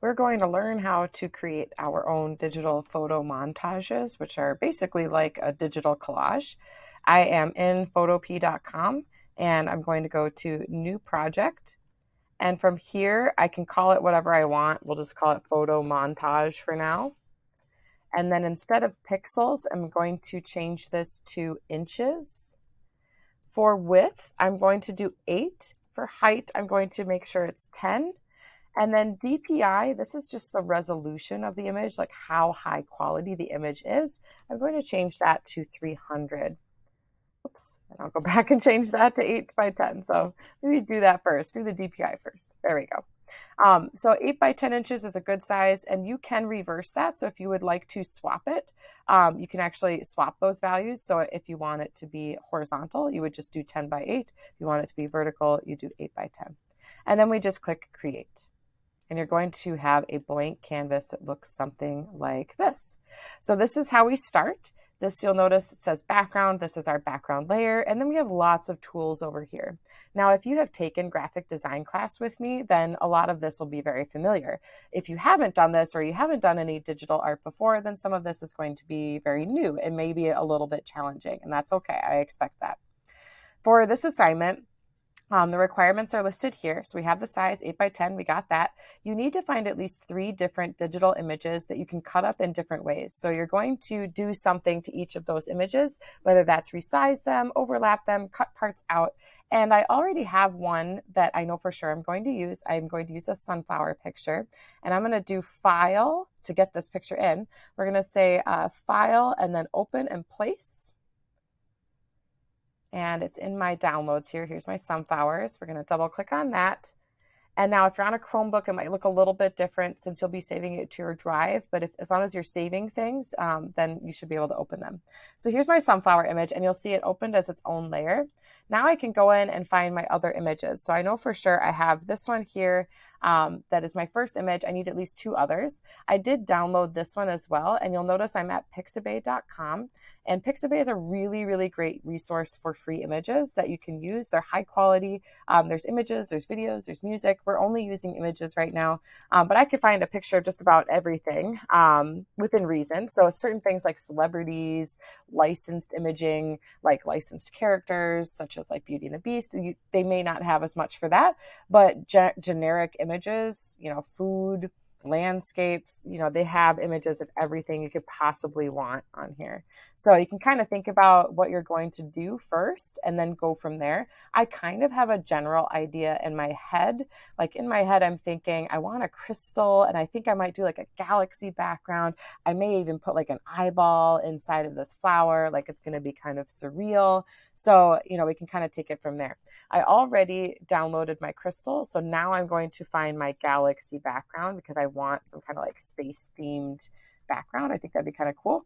we're going to learn how to create our own digital photo montages, which are basically like a digital collage. I am in photop.com and I'm going to go to New Project. And from here, I can call it whatever I want. We'll just call it Photo Montage for now. And then instead of pixels, I'm going to change this to inches. For width, I'm going to do 8. For height, I'm going to make sure it's 10. And then DPI, this is just the resolution of the image, like how high quality the image is. I'm going to change that to 300. Oops, and I'll go back and change that to 8 by 10. So maybe do that first, do the DPI first. There we go. So 8 by 10 inches is a good size, and you can reverse that. So if you would like to swap it, you can actually swap those values. So if you want it to be horizontal, you would just do 10 by 8. If you want it to be vertical, you do 8 by 10. And then we just click create. And you're going to have a blank canvas that looks something like this. So this is how we start. This, you'll notice it says background. This is our background layer. And then we have lots of tools over here. Now, if you have taken graphic design class with me, then a lot of this will be very familiar. If you haven't done this or you haven't done any digital art before, then some of this is going to be very new and maybe a little bit challenging. And that's okay. I expect that. For this assignment, the requirements are listed here. So we have the size 8 by 10. We got that. You need to find at least 3 different digital images that you can cut up in different ways. So you're going to do something to each of those images, whether that's resize them, overlap them, cut parts out. And I already have one that I know for sure I'm going to use. I'm going to use a sunflower picture, and I'm going to do file to get this picture in. We're going to say file and then open and place. And it's in my downloads here. Here's my sunflowers. We're going to double click on that. And now if you're on a Chromebook, it might look a little bit different since you'll be saving it to your drive. But as long as you're saving things, then you should be able to open them. So here's my sunflower image, and you'll see it opened as its own layer. Now I can go in and find my other images. So I know for sure I have this one here. That is my first image. I need at least 2 others. I did download this one as well, and you'll notice I'm at pixabay.com. And Pixabay is a really, really great resource for free images that you can use. They're high quality. There's images, there's videos, there's music. We're only using images right now, but I could find a picture of just about everything within reason. So certain things like celebrities, licensed imaging, like licensed characters, such as like Beauty and the Beast, they may not have as much for that, but generic images, food, landscapes, they have images of everything you could possibly want on here. So you can kind of think about what you're going to do first and then go from there. I kind of have a general idea in my head. Like in my head, I'm thinking I want a crystal, and I think I might do like a galaxy background. I may even put like an eyeball inside of this flower, like it's going to be kind of surreal. So, we can kind of take it from there. I already downloaded my crystal. So now I'm going to find my galaxy background because I want some kind of like space themed background. I think that'd be kind of cool.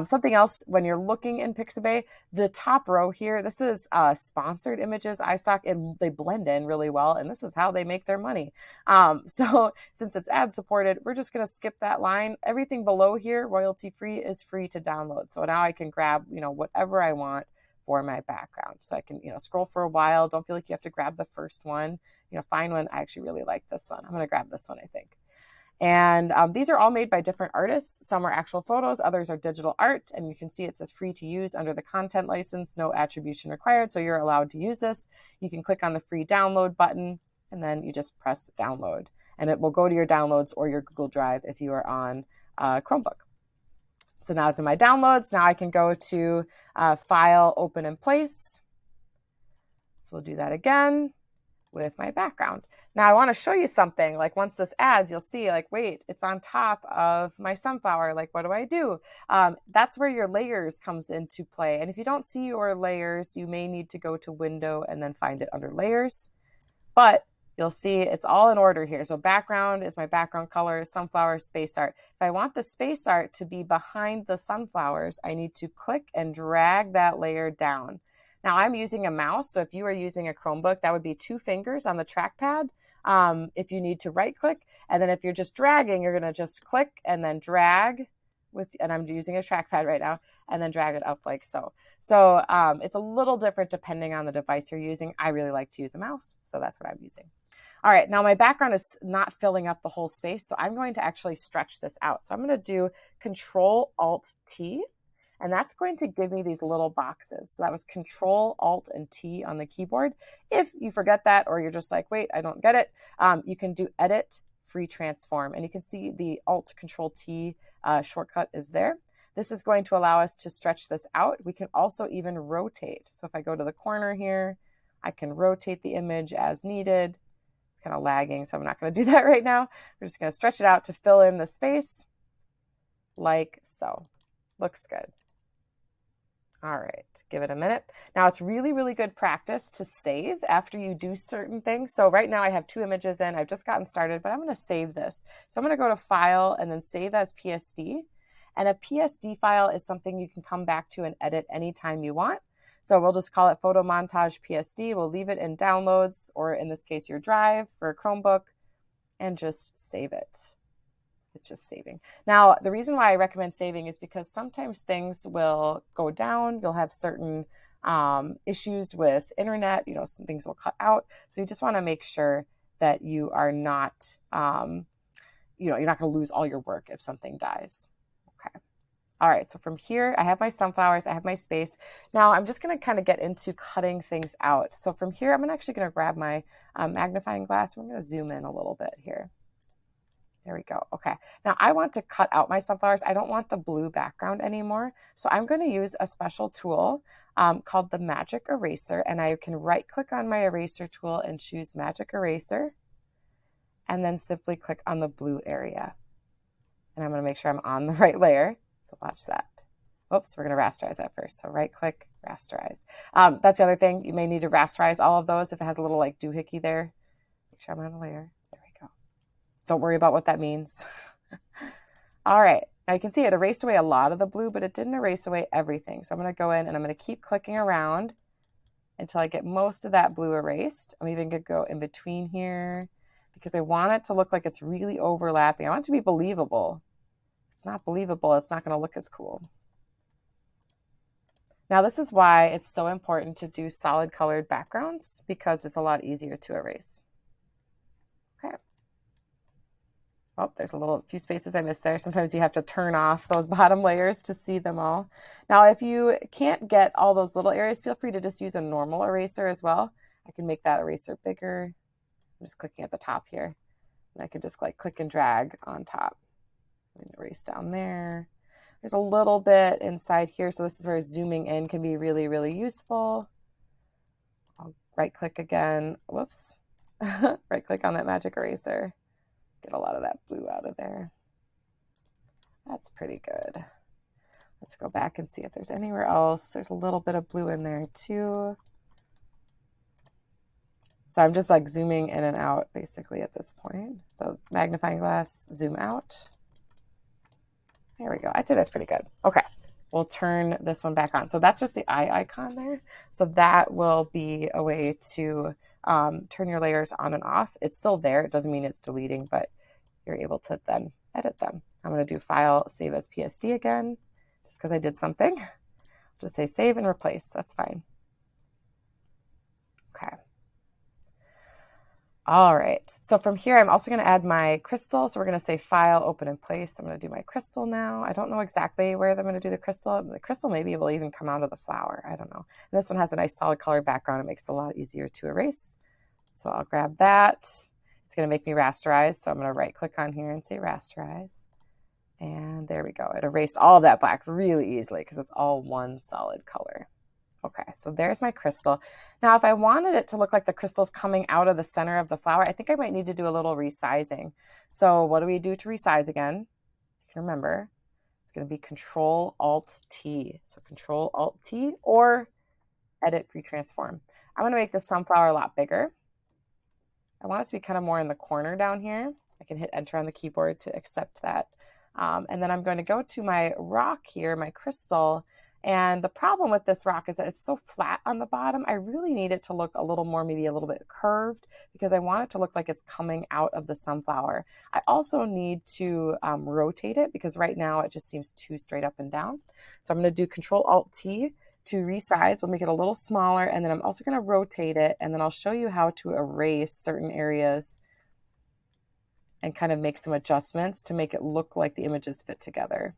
Something else, when you're looking in Pixabay, the top row here, this is sponsored images, iStock, and they blend in really well, and this is how they make their money. So since it's ad supported, we're just going to skip that line. Everything below here, royalty free, is free to download. So now I can grab, whatever I want for my background. So I can, scroll for a while. Don't feel like you have to grab the first one. Find one. I actually really like this one. I'm going to grab this one, I think. And these are all made by different artists. Some are actual photos, others are digital art. And you can see it says free to use under the content license, no attribution required. So you're allowed to use this. You can click on the free download button, and then you just press download. And it will go to your downloads or your Google Drive if you are on Chromebook. So now it's in my downloads. Now I can go to File, Open, and Place. So we'll do that again with my background. Now I want to show you something. Like once this adds, you'll see like, wait, it's on top of my sunflower. Like, what do I do? That's where your layers comes into play. And if you don't see your layers, you may need to go to Window and then find it under Layers. But you'll see it's all in order here. So background is my background color, sunflower, space art. If I want the space art to be behind the sunflowers, I need to click and drag that layer down. Now I'm using a mouse, so if you are using a Chromebook, that would be 2 fingers on the trackpad. If you need to right click, and then if you're just dragging, you're gonna just click and then drag and I'm using a trackpad right now, and then drag it up like so. So it's a little different depending on the device you're using. I really like to use a mouse, so that's what I'm using. All right, now my background is not filling up the whole space, so I'm going to actually stretch this out. So I'm going to do Control Alt T, and that's going to give me these little boxes. So that was Control Alt and T on the keyboard. If you forget that, or you're just like, wait, I don't get it, you can do Edit, Free Transform, and you can see the Alt Control T shortcut is there. This is going to allow us to stretch this out. We can also even rotate. So if I go to the corner here, I can rotate the image as needed. It's kind of lagging, so I'm not going to do that right now. We're just going to stretch it out to fill in the space like so. Looks good. All right, give it a minute. Now it's really, really good practice to save after you do certain things. So right now I have 2 images in. I've just gotten started, but I'm going to save this. So I'm going to go to File and then Save as PSD. And a PSD file is something you can come back to and edit anytime you want. So we'll just call it Photomontage PSD. We'll leave it in Downloads, or in this case, your Drive for a Chromebook, and just save it. It's just saving. Now, the reason why I recommend saving is because sometimes things will go down. You'll have certain issues with internet. You know, some things will cut out. So you just want to make sure that you are not, you're not going to lose all your work if something dies. Okay. All right, so from here, I have my sunflowers, I have my space. Now I'm just gonna kind of get into cutting things out. So from here, I'm actually gonna grab my magnifying glass. I'm gonna zoom in a little bit here. There we go. Okay, now I want to cut out my sunflowers. I don't want the blue background anymore. So I'm gonna use a special tool called the Magic Eraser, and I can right click on my eraser tool and choose Magic Eraser, and then simply click on the blue area. And I'm gonna make sure I'm on the right layer. So watch that. Oops, we're going to rasterize that first. So right click, rasterize. That's the other thing. You may need to rasterize all of those if it has a little like doohickey there. Make sure I'm on the layer. There we go. Don't worry about what that means. All right. Now you can see it erased away a lot of the blue, but it didn't erase away everything. So I'm going to go in and I'm going to keep clicking around until I get most of that blue erased. I'm even going to go in between here because I want it to look like it's really overlapping. I want it to be believable. It's not believable, it's not going to look as cool. Now this is why it's so important to do solid colored backgrounds, because it's a lot easier to erase. Okay. Oh, there's a few spaces I missed there. Sometimes you have to turn off those bottom layers to see them all. Now if you can't get all those little areas, feel free to just use a normal eraser as well. I can make that eraser bigger. I'm just clicking at the top here. And I can just like click and drag on top. Erase down there. There's a little bit inside here, so this is where zooming in can be really, really useful. I'll right click again. Whoops. Right click on that magic eraser. Get a lot of that blue out of there. That's pretty good. Let's go back and see if there's anywhere else. There's a little bit of blue in there too. So I'm just like zooming in and out basically at this point. So magnifying glass, zoom out. There we go. I'd say that's pretty good. Okay, we'll turn this one back on. So that's just the eye icon there. So that will be a way to turn your layers on and off. It's still there. It doesn't mean it's deleting, but you're able to then edit them. I'm going to do File, Save as PSD again, just because I did something. Just say Save and Replace. That's fine. Okay. All right, so from here, I'm also going to add my crystal. So we're going to say File, Open in Place. I'm going to do my crystal now. I don't know exactly where I'm going to do the crystal. The crystal maybe will even come out of the flower. I don't know. And this one has a nice solid color background. It makes it a lot easier to erase. So I'll grab that. It's going to make me rasterize. So I'm going to right click on here and say rasterize. And there we go. It erased all of that black really easily because it's all one solid color. Okay, so there's my crystal. Now, if I wanted it to look like the crystal's coming out of the center of the flower, I think I might need to do a little resizing. So what do we do to resize again? You can remember, it's going to be Control-Alt-T. So Control-Alt-T or Edit, Retransform. I'm going to make the sunflower a lot bigger. I want it to be kind of more in the corner down here. I can hit Enter on the keyboard to accept that. And then I'm going to go to my rock here, my crystal. And the problem with this rock is that it's so flat on the bottom. I really need it to look a little more, maybe a little bit curved, because I want it to look like it's coming out of the sunflower. I also need to rotate it because right now it just seems too straight up and down. So I'm going to do Control-Alt-T to resize. We'll make it a little smaller, and then I'm also going to rotate it, and then I'll show you how to erase certain areas and kind of make some adjustments to make it look like the images fit together.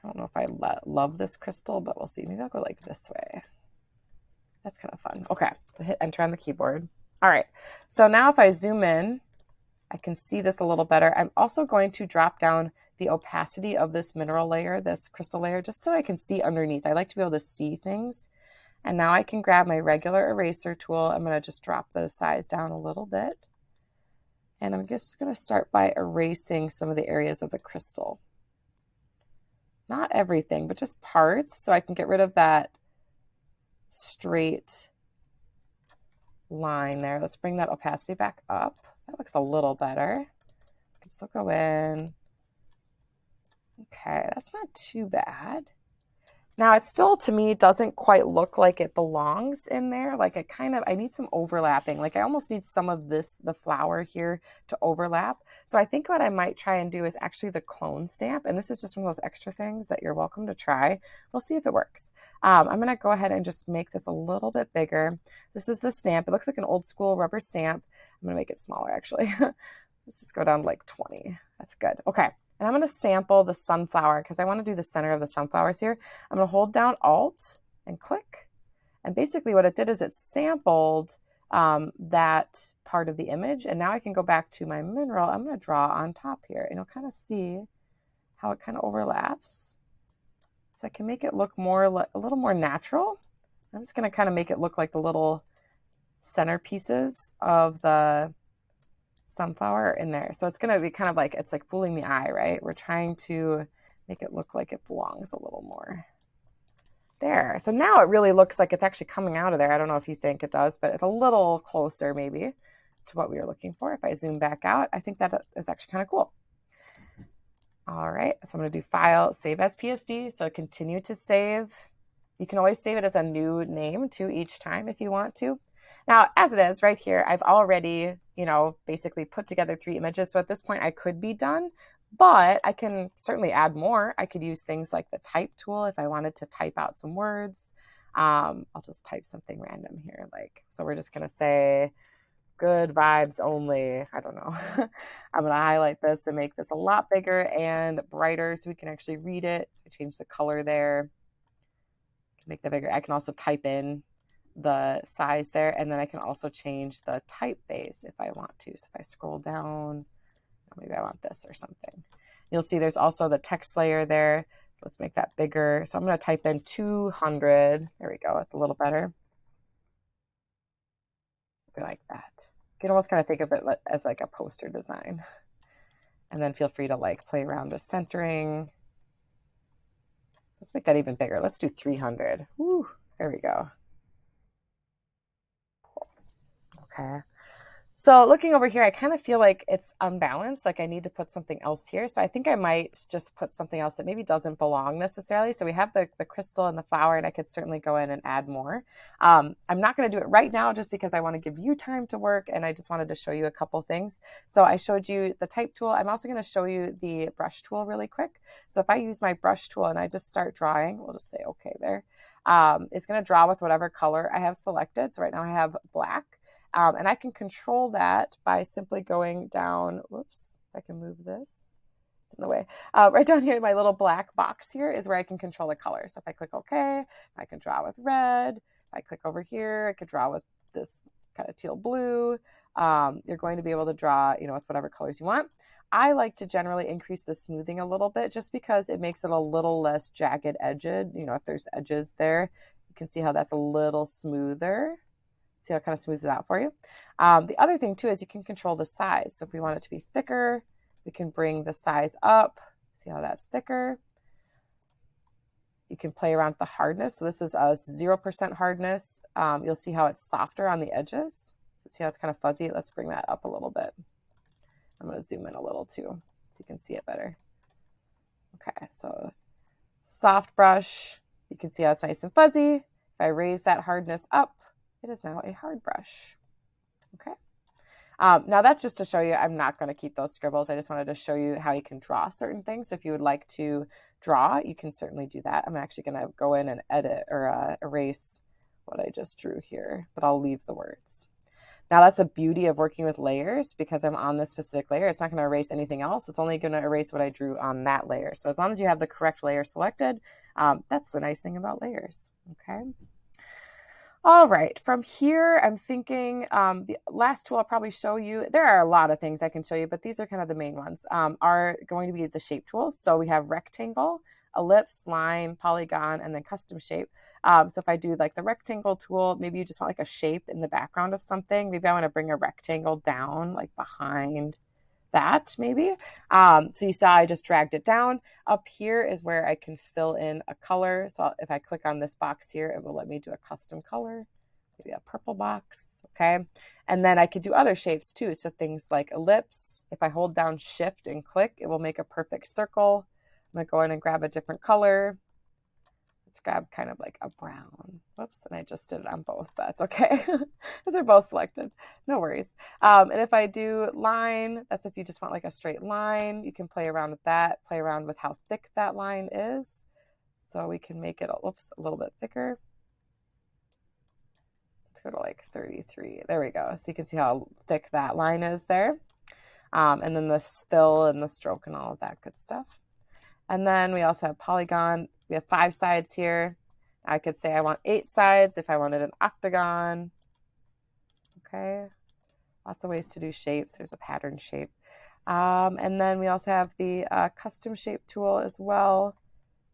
I don't know if I love this crystal, but we'll see. Maybe I'll go like this way. That's kind of fun. Okay, so hit enter on the keyboard. All right, so now if I zoom in, I can see this a little better. I'm also going to drop down the opacity of this mineral layer, this crystal layer, just so I can see underneath. I like to be able to see things. And now I can grab my regular eraser tool. I'm going to just drop the size down a little bit. And I'm just going to start by erasing some of the areas of the crystal. Not everything, but just parts, so I can get rid of that straight line there. Let's bring that opacity back up. That looks a little better. I can still go in. Okay, that's not too bad. Now it still, to me, doesn't quite look like it belongs in there. Like I need some overlapping. Like I almost need some of this, the flower here, to overlap. So I think what I might try and do is actually the clone stamp. And this is just one of those extra things that you're welcome to try. We'll see if it works. I'm going to go ahead and just make this a little bit bigger. This is the stamp. It looks like an old school rubber stamp. I'm going to make it smaller, actually. Let's just go down to like 20. That's good. Okay. And I'm going to sample the sunflower because I want to do the center of the sunflowers here. I'm going to hold down Alt and click. And basically what it did is it sampled that part of the image. And now I can go back to my mineral. I'm going to draw on top here, and you'll kind of see how it kind of overlaps. So I can make it look more, a little more natural. I'm just going to kind of make it look like the little centerpieces of the sunflower in there. So it's going to be kind of like, it's like fooling the eye, right? We're trying to make it look like it belongs a little more. There. So now it really looks like it's actually coming out of there. I don't know if you think it does, but it's a little closer maybe to what we were looking for. If I zoom back out, I think that is actually kind of cool. All right. So I'm going to do File, Save as PSD. So continue to save. You can always save it as a new name too each time if you want to. Now, as it is right here, I've already, basically put together 3 images. So at this point I could be done, but I can certainly add more. I could use things like the type tool if I wanted to type out some words. I'll just type something random here. So we're just going to say good vibes only. I don't know. I'm going to highlight this and make this a lot bigger and brighter so we can actually read it. So we change the color there. Make that bigger. I can also type in the size there, and then I can also change the typeface if I want to. So if I scroll down, maybe I want this or something. You'll see there's also the text layer there. Let's make that bigger. So I'm going to type in 200. There we go. It's a little better. Something like that. You can almost kind of think of it as like a poster design. And then feel free to play around with centering. Let's make that even bigger. Let's do 300. Woo, there we go. Okay. So looking over here, I kind of feel like it's unbalanced. Like I need to put something else here. So I think I might just put something else that maybe doesn't belong necessarily. So we have the crystal and the flower, and I could certainly go in and add more. I'm not going to do it right now just because I want to give you time to work, and I just wanted to show you a couple things. So I showed you the type tool. I'm also going to show you the brush tool really quick. So if I use my brush tool and I just start drawing, we'll just say okay there. It's going to draw with whatever color I have selected. So right now I have black. And I can control that by simply going down. Whoops, if I can move this. It's in the way. Right down here, my little black box here is where I can control the color. So if I click OK, I can draw with red. If I click over here, I could draw with this kind of teal blue. You're going to be able to draw, with whatever colors you want. I like to generally increase the smoothing a little bit just because it makes it a little less jagged edged. If there's edges there, you can see how that's a little smoother. See how it kind of smooths it out for you. The other thing too is you can control the size. So if we want it to be thicker, we can bring the size up. See how that's thicker. You can play around with the hardness. So this is a 0% hardness. You'll see how it's softer on the edges. So see how it's kind of fuzzy. Let's bring that up a little bit. I'm going to zoom in a little too so you can see it better. Okay, so soft brush. You can see how it's nice and fuzzy. If I raise that hardness up, it is now a hard brush. Okay. Now that's just to show you, I'm not going to keep those scribbles. I just wanted to show you how you can draw certain things. So if you would like to draw, you can certainly do that. I'm actually going to go in and edit or erase what I just drew here, but I'll leave the words. Now that's the beauty of working with layers, because I'm on this specific layer. It's not going to erase anything else. It's only going to erase what I drew on that layer. So as long as you have the correct layer selected, that's the nice thing about layers. Okay. All right, from here, I'm thinking the last tool I'll probably show you, there are a lot of things I can show you, but these are kind of the main ones, are going to be the shape tools. So we have rectangle, ellipse, line, polygon, and then custom shape. So if I do like the rectangle tool, maybe you just want like a shape in the background of something. Maybe I want to bring a rectangle down like behind that maybe. So you saw I just dragged it down. Up here is where I can fill in a color. So if I click on this box here, it will let me do a custom color, maybe a purple box, okay? And then I could do other shapes too. So things like ellipse, if I hold down shift and click, it will make a perfect circle. I'm gonna go in and grab a different color. Let's grab kind of like a brown. Whoops, and I just did it on both, but it's okay. They're both selected. No worries. And if I do line, that's if you just want like a straight line. You can play around with that, play around with how thick that line is. So we can make it, a little bit thicker. Let's go to like 33. There we go. So you can see how thick that line is there. And then the fill and the stroke and all of that good stuff. And then we also have polygon. We have 5 sides here. I could say I want 8 sides if I wanted an octagon. Okay, lots of ways to do shapes. There's a pattern shape. And then we also have the custom shape tool as well,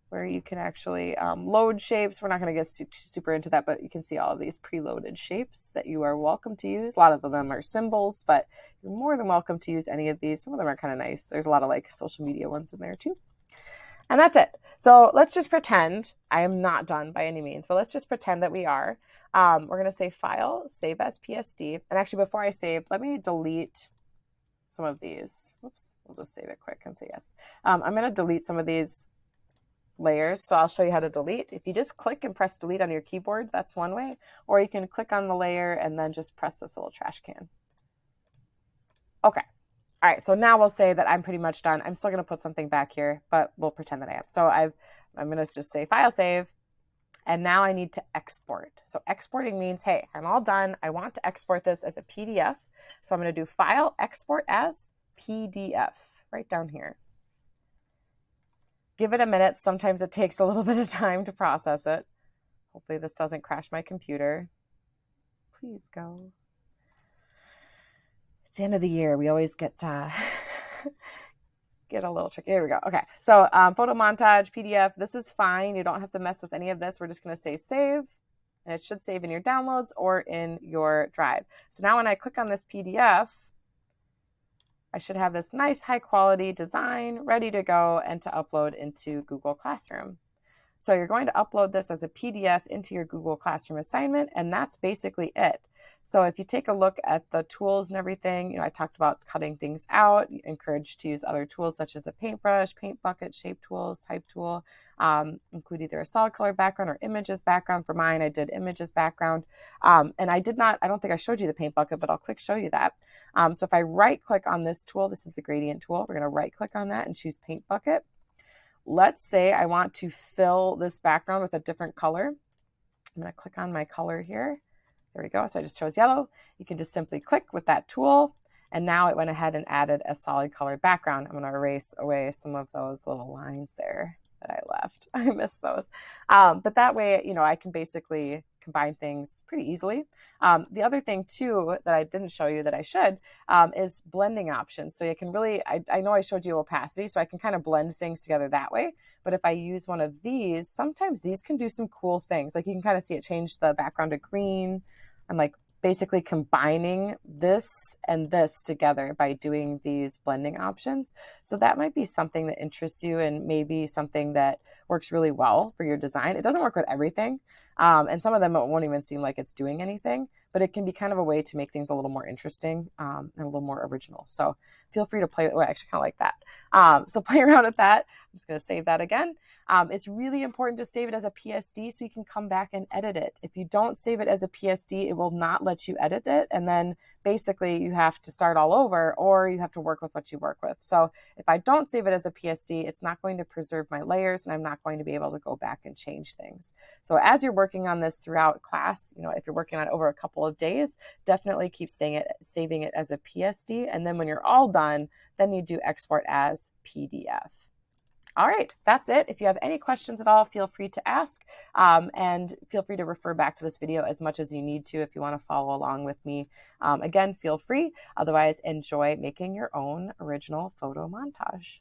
where you can actually load shapes. We're not going to get super into that, but you can see all of these preloaded shapes that you are welcome to use. A lot of them are symbols, but you're more than welcome to use any of these. Some of them are kind of nice. There's a lot of like social media ones in there too. And that's it. So let's just pretend, I am not done by any means, but let's just pretend that we are. We're going to say File, Save as PSD. And actually, before I save, let me delete some of these. Whoops, we'll just save it quick and say yes. I'm going to delete some of these layers. So I'll show you how to delete. If you just click and press delete on your keyboard, that's one way. Or you can click on the layer and then just press this little trash can. Okay. All right, so now we'll say that I'm pretty much done. I'm still going to put something back here, but we'll pretend that I am. So I'm going to just say File, Save, and now I need to export. So exporting means, hey, I'm all done. I want to export this as a PDF. So I'm going to do File, Export as PDF, right down here. Give it a minute. Sometimes it takes a little bit of time to process it. Hopefully this doesn't crash my computer. Please go. It's the end of the year. We always get a little tricky. Here we go. Okay. So Photomontage, PDF, this is fine. You don't have to mess with any of this. We're just going to say save, and it should save in your downloads or in your drive. So now when I click on this PDF, I should have this nice high quality design ready to go and to upload into Google Classroom. So you're going to upload this as a PDF into your Google Classroom assignment, and that's basically it. So if you take a look at the tools and everything, I talked about cutting things out, encouraged to use other tools such as a paintbrush, paint bucket, shape tools, type tool, include either a solid color background or images background. For mine, I did images background. And I don't think I showed you the paint bucket, but I'll quick show you that. So if I right click on this tool, this is the gradient tool. We're going to right click on that and choose paint bucket. Let's say I want to fill this background with a different color. I'm going to click on my color here. There we go. So I just chose yellow. You can just simply click with that tool. And now it went ahead and added a solid color background. I'm going to erase away some of those little lines there that I left. I missed those. But that way, I can basically combine things pretty easily. The other thing too that I didn't show you that I should is blending options. So you can really, I know I showed you opacity, so I can kind of blend things together that way. But if I use one of these, sometimes these can do some cool things. Like you can kind of see it change the background to green. I'm like basically combining this and this together by doing these blending options. So that might be something that interests you and maybe something that works really well for your design. It doesn't work with everything. And some of them it won't even seem like it's doing anything, but it can be kind of a way to make things a little more interesting and a little more original. So feel free to play. Well, I actually kind of like that. So play around with that. I'm just going to save that again. It's really important to save it as a PSD so you can come back and edit it. If you don't save it as a PSD, it will not let you edit it. And then basically you have to start all over, or you have to work with what you work with. So if I don't save it as a PSD, it's not going to preserve my layers, and I'm not going to be able to go back and change things. So as you're working on this throughout class, if you're working on it over a couple of days, definitely keep saving it as a PSD. And then when you're all done, then you do export as PDF. All right, that's it. If you have any questions at all, feel free to ask, and feel free to refer back to this video as much as you need to if you want to follow along with me. Again, feel free. Otherwise, enjoy making your own original photo montage.